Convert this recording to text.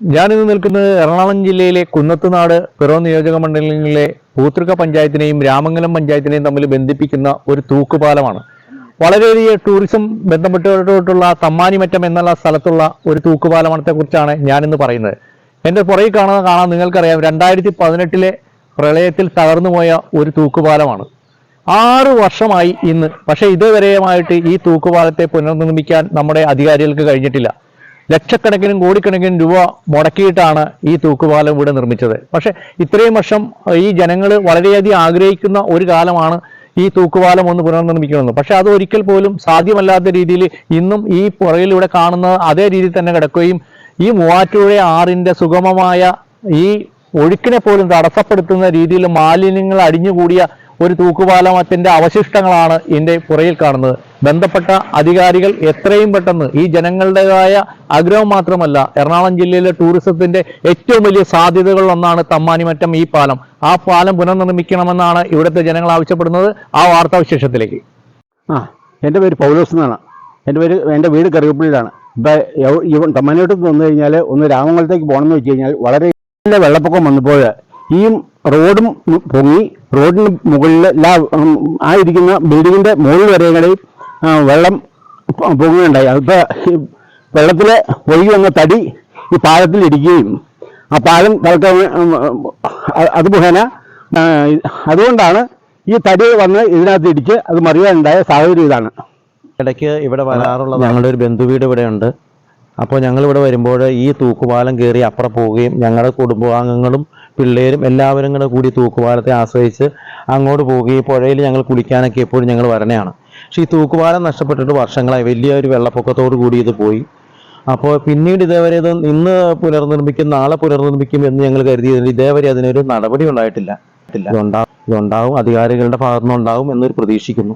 ഞാനിന്ന് നിൽക്കുന്നത് എറണാകുളം ജില്ലയിലെ കുന്നത്തുനാട് പിറവം നിയോജക മണ്ഡലങ്ങളിലെ പൂത്തൃക്ക പഞ്ചായത്തിനെയും രാമംഗലം പഞ്ചായത്തിനെയും തമ്മിൽ ബന്ധിപ്പിക്കുന്ന ഒരു തൂക്കുപാലമാണ്. വളരെയധികം ടൂറിസം ബന്ധപ്പെട്ടിട്ടുള്ള തമ്മാനിമറ്റം എന്നുള്ള സ്ഥലത്തുള്ള ഒരു തൂക്കുപാലത്തെ കുറിച്ചാണ് ഞാനിന്ന് പറയുന്നത്. എൻ്റെ പുറകിൽ കാണാൻ നിങ്ങൾക്കറിയാം, 2018 പ്രളയത്തിൽ തകർന്നുപോയ ഒരു തൂക്കുപാലമാണ്. 6 വർഷമായി ഇന്ന്. പക്ഷെ ഇതുവരെയുമായിട്ട് ഈ തൂക്കുപാലത്തെ പുനർനിർമ്മിക്കാൻ നമ്മുടെ അധികാരികൾക്ക് കഴിഞ്ഞിട്ടില്ല. ലക്ഷക്കണക്കിനും കോടിക്കണക്കിനും രൂപ മുടക്കിയിട്ടാണ് ഈ തൂക്കുപാലം ഇവിടെ നിർമ്മിച്ചത്. പക്ഷെ ഇത്രയും വർഷം ഈ ജനങ്ങൾ വളരെയധികം ആഗ്രഹിക്കുന്ന ഒരു കാലമാണ് ഈ തൂക്കുപാലം ഒന്ന് പുനർനിർമ്മിക്കണമെന്ന്. പക്ഷെ അത് ഒരിക്കൽ പോലും സാധ്യമല്ലാത്ത രീതിയിൽ ഇന്നും ഈ പുറകിൽ ഇവിടെ കാണുന്ന അതേ രീതിയിൽ തന്നെ കിടക്കുകയും ഈ മൂവാറ്റുപുഴ ആറിന്റെ സുഗമമായ ഈ ഒഴുക്കിനെ പോലും തടസ്സപ്പെടുത്തുന്ന രീതിയിൽ മാലിന്യങ്ങൾ അടിഞ്ഞുകൂടിയ ഒരു തൂക്കുപാലത്തിന്റെ അവശിഷ്ടങ്ങളാണ് ഇതിന്റെ പുറകിൽ കാണുന്നത്. ബന്ധപ്പെട്ട അധികാരികൾ എത്രയും പെട്ടെന്ന് ഈ ജനങ്ങളുടേതായ ആഗ്രഹം മാത്രമല്ല, എറണാകുളം ജില്ലയിലെ ടൂറിസത്തിന്റെ ഏറ്റവും വലിയ സാധ്യതകളിലൊന്നാണ് തമ്മാനിമറ്റം ഈ പാലം. ആ പാലം പുനർനിർമ്മിക്കണമെന്നാണ് ഇവിടുത്തെ ജനങ്ങൾ ആവശ്യപ്പെടുന്നത്. ആ വാർത്താവിശേഷത്തിലേക്ക്. എൻ്റെ പേര് പൗലോസ് എന്നാണ്. എൻ്റെ വീട് കറിയപ്പള്ളിയിലാണ്. ഇപ്പം തമ്മാനിമറ്റത്ത് വന്നു കഴിഞ്ഞാൽ ഒന്ന് രാമംഗലത്തേക്ക് പോകണമെന്ന് വെച്ച് കഴിഞ്ഞാൽ വളരെ വെള്ളപ്പൊക്കം വന്നപ്പോൾ ഈ റോഡും പൊങ്ങി, റോഡിന് മുകളിൽ ആ ഇരിക്കുന്ന ബിൽഡിങ്ങിന്റെ മുകളിൽ വരെയും വെള്ളം പൊങ്ങുകയുണ്ടായി. അതിപ്പോൾ വെള്ളത്തിൽ ഒഴുകി വന്ന തടി ഈ പാലത്തിൽ ഇടിക്കുകയും ആ പാലം അത് മുഖേന അതുകൊണ്ടാണ് ഈ തടി വന്ന് ഇതിനകത്ത് ഇടിച്ച് അത് മറിയാനുണ്ടായ സാഹചര്യം ഇതാണ്. ഇടയ്ക്ക് ഇവിടെ വരാറുള്ളത് ഞങ്ങളുടെ ഒരു ബന്ധുവീട് ഇവിടെയുണ്ട്. അപ്പോൾ ഞങ്ങളിവിടെ വരുമ്പോൾ ഈ തൂക്കുപാലം കയറി അപ്പുറം പോവുകയും ഞങ്ങളുടെ കുടുംബാംഗങ്ങളും പിള്ളേരും എല്ലാവരും കൂടി തൂക്കുപാലത്തെ ആശ്രയിച്ച് അങ്ങോട്ട് പോവുകയും പുഴയിൽ ഞങ്ങൾ കുളിക്കാനൊക്കെ എപ്പോഴും ഞങ്ങൾ വരണയാണ്. പക്ഷേ ഈ തൂക്കുപാലം നഷ്ടപ്പെട്ടിട്ട് വർഷങ്ങളായി. വലിയൊരു വെള്ളപ്പൊക്കത്തോടു കൂടി ഇത് പോയി. അപ്പോൾ പിന്നീട് ഇതേവരെ ഇന്ന് പുനർനിർമ്മിക്കും, നാളെ പുനർനിർമ്മിക്കും എന്ന് ഞങ്ങൾ കരുതിയതിൽ ഇതേവരെ അതിനൊരു നടപടി ഉണ്ടായിട്ടില്ല. ഇതുണ്ടാവും, അധികാരികളുടെ ഭാഗത്തുനിന്നുണ്ടാവും എന്നൊരു പ്രതീക്ഷിക്കുന്നു.